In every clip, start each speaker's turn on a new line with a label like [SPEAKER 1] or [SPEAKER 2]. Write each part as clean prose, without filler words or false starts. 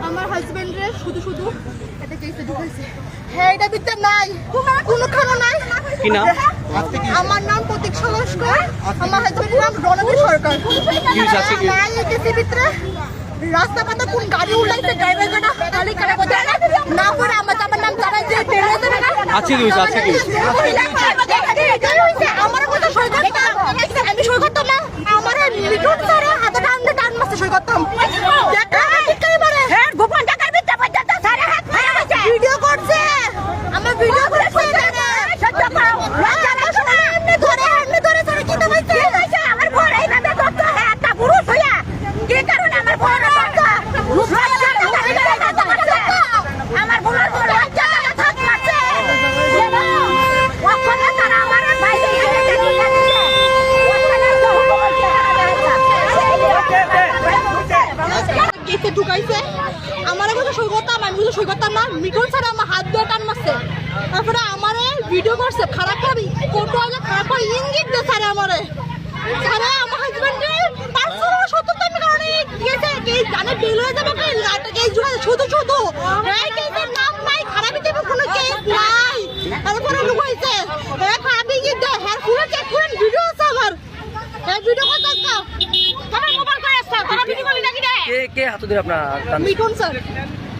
[SPEAKER 1] আমার হাজবেন্ডে শুধু শুধু এটা কেসে ঢুকাইছে। হ্যাঁ, এটা ভিতরে নাই, কোনোখানে নাই।
[SPEAKER 2] কি নাম?
[SPEAKER 1] আমার নাম প্রতীক সলস্কর, আমার হাজবেন্ডের নাম রণবীর সরকার। নাই এই কেসের ভিতরে রাস্তা পাতা কোন গাড়ি উড়াইছে, ড্রাইভার গাড়া গাড়ি কাটা কথা না করে আমার নাম জানাই যে টেনে দেবে না।
[SPEAKER 2] আছে কি আছে কি
[SPEAKER 1] আমার কথা সই করতাম, আমি সই করতাম না। আমার মিটুন স্যার হাতে টান মারতে সই করতাম। গোপন টাকার ভিতরে পর্যন্ত স্যার হাত ভিডিও করছে, আমার ভিডিও করছে। আমার বড় এইভাবে করতো, হ্যাঁ একটা পুরুষ হইয়া কি কারণে আমার বড় আমার বড় ঢুকাইছে। আমার কথা সই করতাম, আমি সই করতাম না। মিটুন স্যার আমার হাত ধরে টান মারছে, তারপরে আমারে ভিডিও করছে। খারাপ করে কোটো আগে খারাপ করে ইঙ্গিত দে স্যার আমারে। স্যার আমার হাজবেন্ডের 570 টাকা কারণে গেছে, কে জানে বেল হয়ে যাবে, কে লাটা কে জুড়ে শুধু শুধু এই কেসের নাম নাই, খারাপ হিসেবে কোনো কেস নাই। তারপরে লুকাইছে খারাপ ইঙ্গিত দে। হ্যাঁ পুরো চেক করেন, ভিডিও আছে আমার। হ্যাঁ ভিডিও কত টাকা আমার মোবাইল করে আসছে, খারাপ ভিডিও করলি নাকি রে?
[SPEAKER 2] কে হাত ধরে আপনার
[SPEAKER 1] মিটুন স্যার।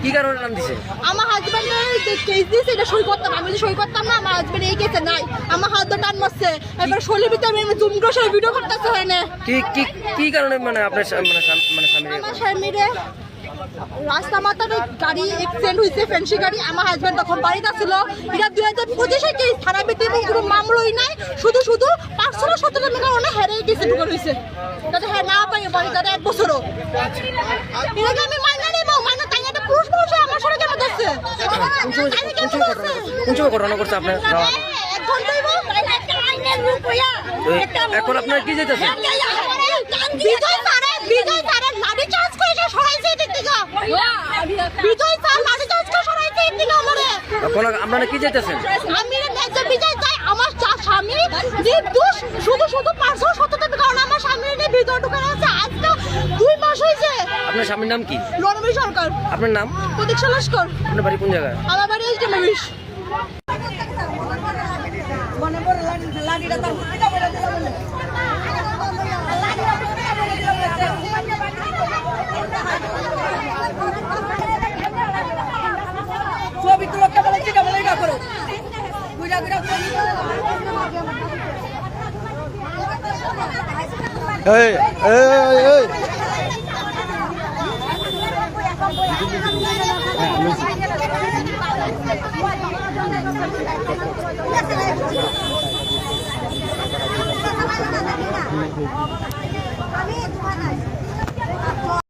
[SPEAKER 2] কি কারণে নাম দিছে?
[SPEAKER 1] আমার হাজবেন্ডের কেস দিয়েছে, এটা সই করতাম, আমি সই করতাম না। আমার হাজবেন্ড এই কেসে নাই, আমার হাত ধরে টান মারছে। এবার শরীরের ভিতরে আমি জুম করে ভিডিও করতেছে হয় না।
[SPEAKER 2] কি কারণে মানে আপনার
[SPEAKER 1] আমার স্বামীরে রাস্তা মাথার গাড়ি অ্যাক্সিডেন্ট হয়েছে, ফ্যান্সি গাড়ি। আমার হাজবেন্ড তখন বাড়িতে ছিল। এটা 2025-এ কেস, থানা পেতে এবং কোনো মামলাই নাই। শুধু 570 টাকা কারণে হেরে কেসে ঢুকে রয়েছে, যাতে হ্যাঁ না পাই বাড়ি যাতে 1 বছরও। এটাকে আমি মাইনা নেবো, মাইনা তাই একটা পুরুষ মানুষ আমার সঙ্গে কেন ধরছে?
[SPEAKER 2] কোন সময় ঘটনা করছে আপনার?
[SPEAKER 1] 1 ঘন্টাই
[SPEAKER 2] এখন আপনার কি যেতেছে?
[SPEAKER 1] বিজয় স্যারের লাঠি চার্জ করে সরাইছে এদিক থেকে। বিজয় স্যার লাঠি চার্জ করে সরাইছে এদিক থেকে আমারে।
[SPEAKER 2] এখন আপনারা কি যেতেছেন?
[SPEAKER 1] আমি বিজয় চাই আমার স্বামী নির্দোষ, শুধু 570 টাকা কারণ আমার স্বামীর নিয়ে ভিতর ঢুকানো আছে। আজ তো 2 মাস হয়েছে।
[SPEAKER 2] আপনার স্বামীর নাম কি?
[SPEAKER 1] রণবীর সরকার।
[SPEAKER 2] আপনার নাম?
[SPEAKER 1] প্রতীক সলস্কর।
[SPEAKER 2] আপনার বাড়ি কোন জায়গায়?
[SPEAKER 1] আমার বাড়ি হচ্ছে মহিষ।
[SPEAKER 3] Hey, hey, hey.
[SPEAKER 1] আমি